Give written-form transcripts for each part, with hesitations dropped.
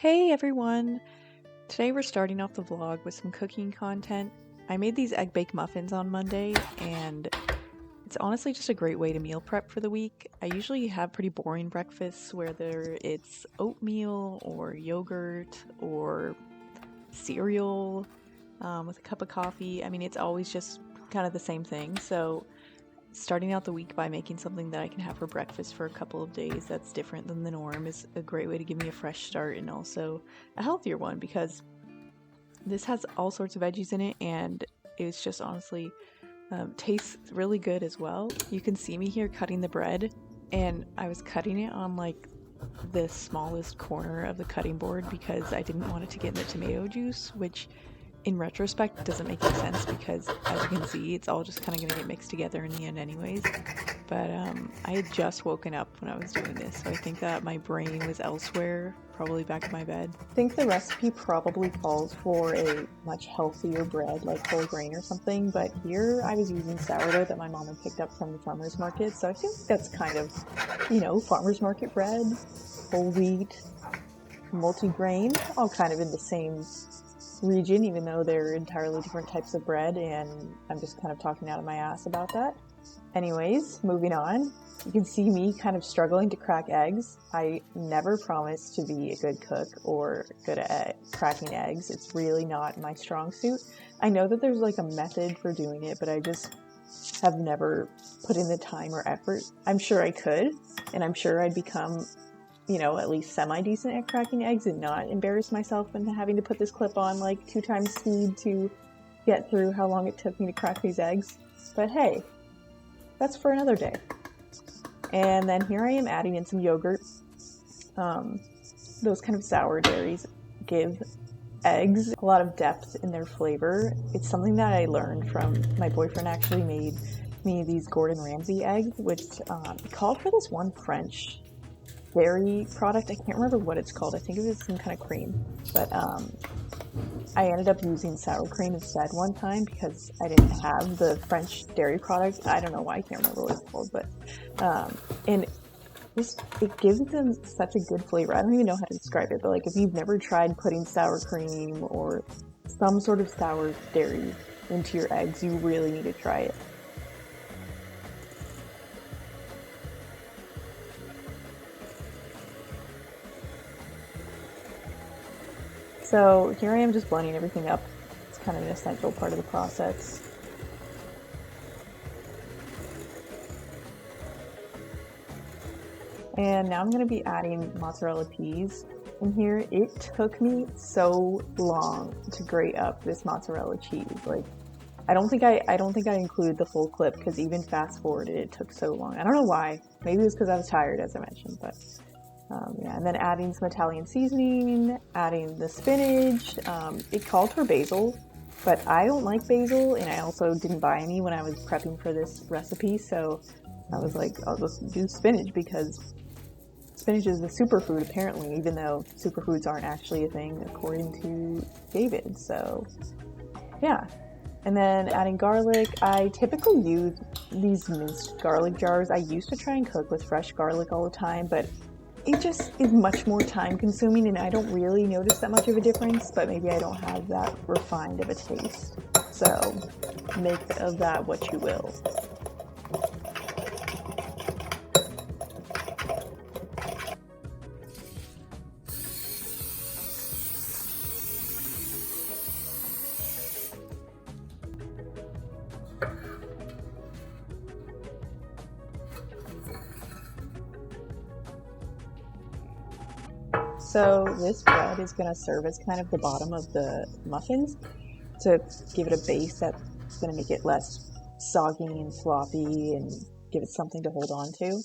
Hey everyone! Today we're starting off the vlog with some cooking content. I made these egg baked muffins on Monday and it's honestly just a great way to meal prep for the week. I usually have pretty boring breakfasts, whether it's oatmeal or yogurt or cereal with a cup of coffee. I mean, it's always just kind of the same thing. So starting out the week by making something that I can have for breakfast for a couple of days that's different than the norm is a great way to give me a fresh start, and also a healthier one because this has all sorts of veggies in it and it's just honestly tastes really good as well. You can see me here cutting the bread, and I was cutting it on like the smallest corner of the cutting board because I didn't want it to get in the tomato juice, which in retrospect doesn't make any sense because, as you can see, it's all just kind of going to get mixed together in the end anyways. But I had just woken up when I was doing this, so I think that my brain was elsewhere, probably back in my bed. I think the recipe probably calls for a much healthier bread, like whole grain or something, but here I was using sourdough that my mom had picked up from the farmer's market, so I feel like that's kind of, farmer's market bread, whole wheat, multi-grain, all kind of in the same region, even though they're entirely different types of bread, and I'm just kind of talking out of my ass about that. Anyways, moving on. You can see me kind of struggling to crack eggs. I never promised to be a good cook or good at cracking eggs. It's really not my strong suit. I know that there's like a method for doing it, but I just have never put in the time or effort. I'm sure I could, and I'm sure I'd become, at least semi-decent at cracking eggs and not embarrass myself into having to put this clip on like 2 times speed to get through how long it took me to crack these eggs. But hey, that's for another day. And then here I am adding in some yogurt. Those kind of sour dairies give eggs a lot of depth in their flavor. It's something that I learned from my boyfriend. Actually made me these Gordon Ramsay eggs, which called for this one French dairy product. I can't remember what it's called. I think it was some kind of cream, but I ended up using sour cream instead one time because I didn't have the French dairy product. I don't know why, I can't remember what it's called, but and it gives them such a good flavor. I don't even know how to describe it, but like if you've never tried putting sour cream or some sort of sour dairy into your eggs, you really need to try it. So here I am just blending everything up. It's kind of an essential part of the process. And now I'm going to be adding mozzarella cheese in here. It took me so long to grate up this mozzarella cheese. Like, I don't think I included the full clip because even fast forwarded, it took so long. I don't know why. Maybe it was because I was tired, as I mentioned, but yeah. And then adding some Italian seasoning, adding the spinach. It called for basil, but I don't like basil, and I also didn't buy any when I was prepping for this recipe, so I was like, I'll just do spinach because spinach is a superfood, apparently, even though superfoods aren't actually a thing according to David. So yeah. And then adding garlic. I typically use these minced garlic jars. I used to try and cook with fresh garlic all the time, but it just is much more time consuming and I don't really notice that much of a difference, but maybe I don't have that refined of a taste. So make of that what you will. So this bread is going to serve as kind of the bottom of the muffins to give it a base that's going to make it less soggy and floppy and give it something to hold on to.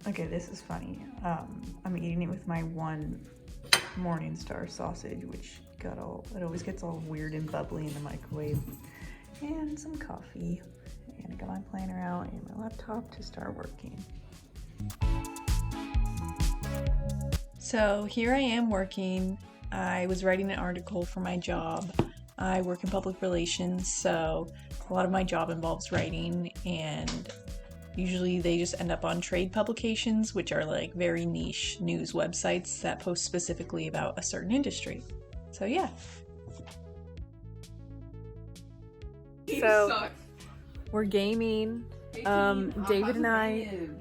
Okay, this is funny. I'm eating it with my one Morningstar sausage, which it always gets all weird and bubbly in the microwave, and some coffee, and I got my planner out and my laptop to start working. So here I am working. I was writing an article for my job. I work in public relations, so a lot of my job involves writing, and usually they just end up on trade publications, which are like very niche news websites that post specifically about a certain industry. So yeah. So we're gaming. David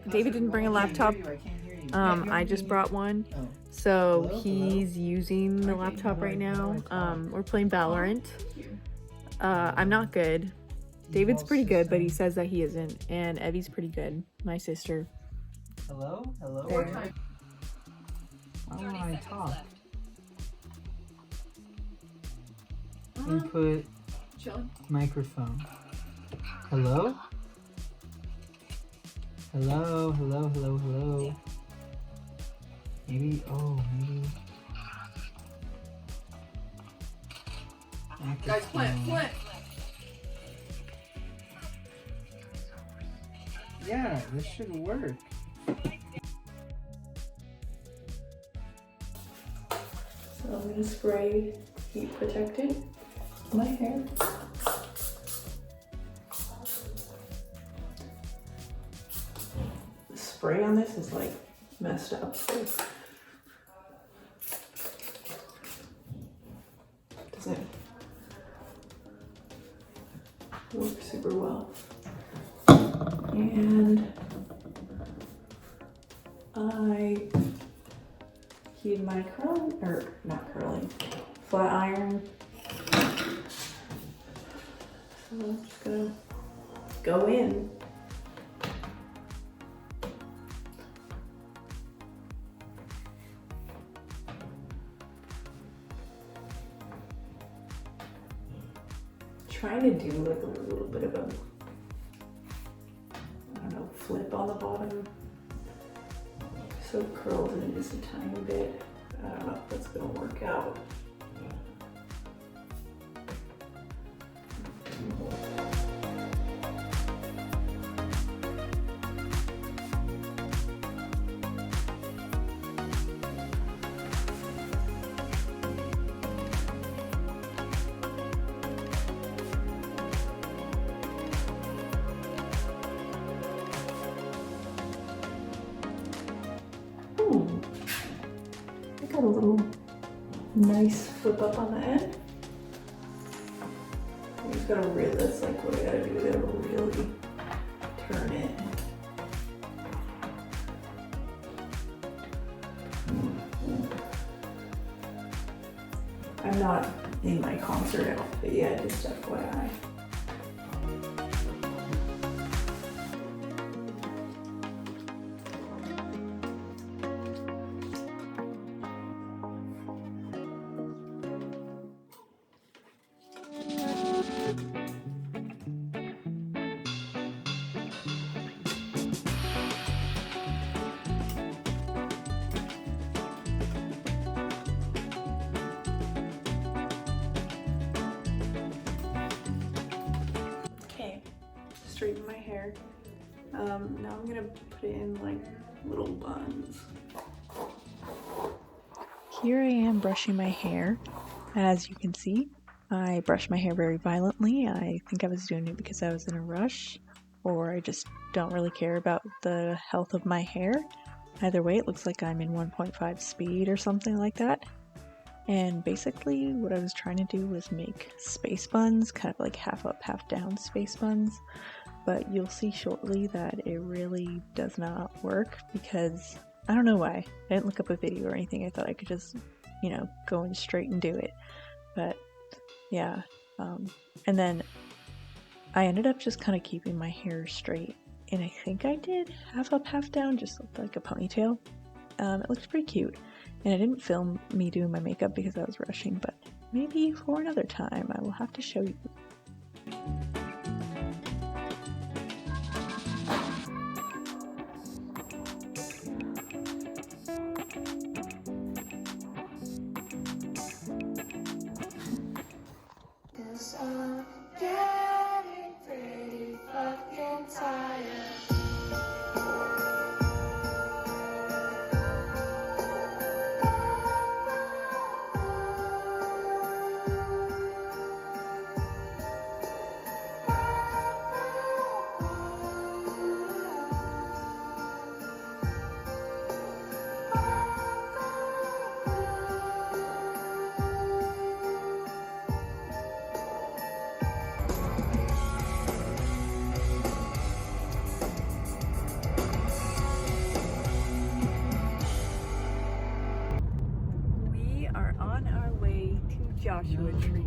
didn't bring a laptop. I just brought one. So he's using the laptop right now. We're playing Valorant. I'm not good. David's pretty good, but he says that he isn't. And Evie's pretty good, my sister. Hello? Hello? There. How do I talk? Input microphone. Hello? Hello, hello, hello, hello. Maybe, maybe. Guys, plant! Yeah, this should work. So I'm gonna spray heat protectant on my hair. The spray on this is like messed up. Doesn't work super well. And I heated my flat iron. So I'm just gonna go in. Trying to do like a little bit of a, flip on the bottom so it curls in just a tiny bit. I don't know if that's gonna work out. I got a little nice flip up on the end. You just gotta really, that's like what I gotta do, I gotta really turn it. I'm not in my concert outfit yet, just FYI. Straighten my hair. Now I'm gonna put it in like little buns. Here I am brushing my hair. As you can see, I brushed my hair very violently. I think I was doing it because I was in a rush, or I just don't really care about the health of my hair. Either way, it looks like I'm in 1.5 speed or something like that. And basically what I was trying to do was make space buns, kind of like half up, half down space buns. But you'll see shortly that it really does not work because I don't know why. I didn't look up a video or anything. I thought I could just, go in straight and do it. But yeah. And then I ended up just kind of keeping my hair straight. And I think I did half up, half down, just looked like a ponytail. It looked pretty cute. And I didn't film me doing my makeup because I was rushing, but maybe for another time I will have to show you. We are on our way to Joshua Tree.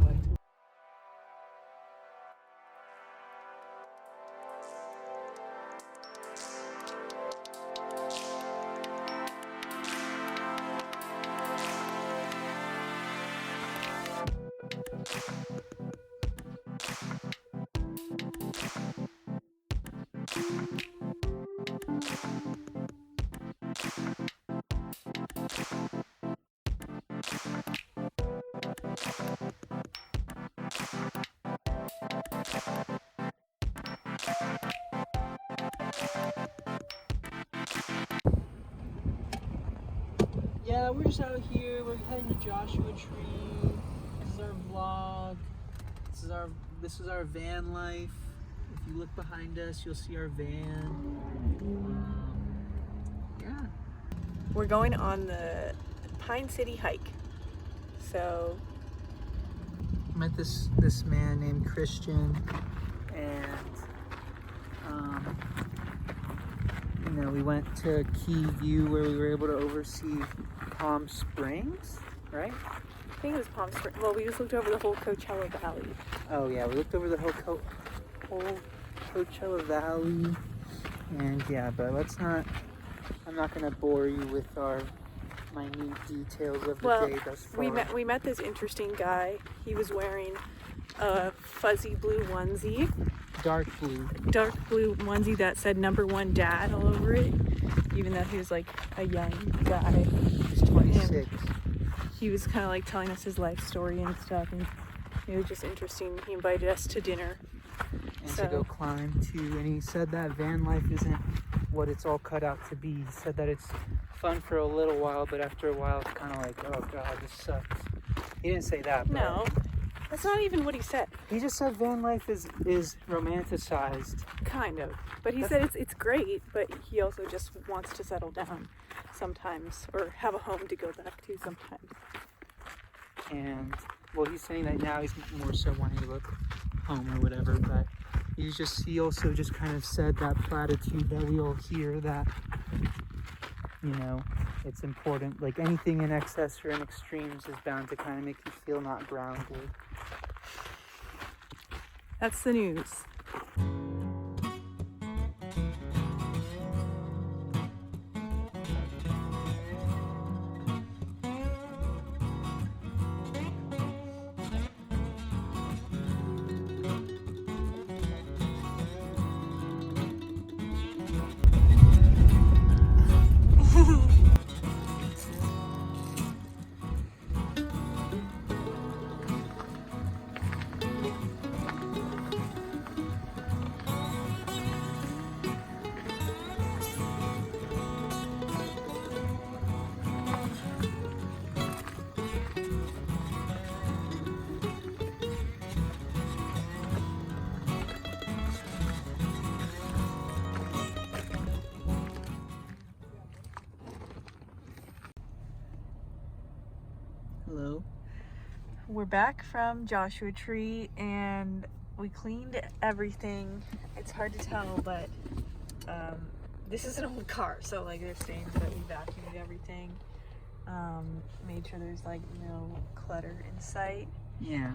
Yeah, we're just out here. We're heading to Joshua Tree. This is our vlog. This is our van life. If you look behind us, you'll see our van. Yeah. We're going on the Pine City hike. So Met this man named Christian, and we went to Key View where we were able to oversee Palm Springs, right? I think it was Palm Springs. Well, we just looked over the whole Coachella Valley. Oh yeah, we looked over the whole Coachella Valley, and yeah, but I'm not gonna bore you with our minute details of the day thus far. We met this interesting guy. He was wearing a fuzzy blue onesie. Dark blue Onesie that said #1 dad all over it, even though he was like a young guy. He's 26. And he was kind of like telling us his life story and stuff, and it was just interesting. He invited us to dinner. And to go climb too, and he said that van life isn't what it's all cut out to be. He said that it's fun for a little while, but after a while it's kind of like, oh god, this sucks. He didn't say that, but No, that's not even what he said. he just said van life is romanticized. Kind of. But he said it's great, but he also just wants to settle down sometimes, or have a home to go back to sometimes. And well, he's saying that now he's more so wanting to look home or whatever, but he also just kind of said that platitude that we all hear, that it's important, like anything in excess or in extremes is bound to kind of make you feel not grounded. That's the news. Hello. We're back from Joshua Tree and we cleaned everything. It's hard to tell, but this is an old car, so like there's stains, but we vacuumed everything. Made sure there's like no clutter in sight. Yeah.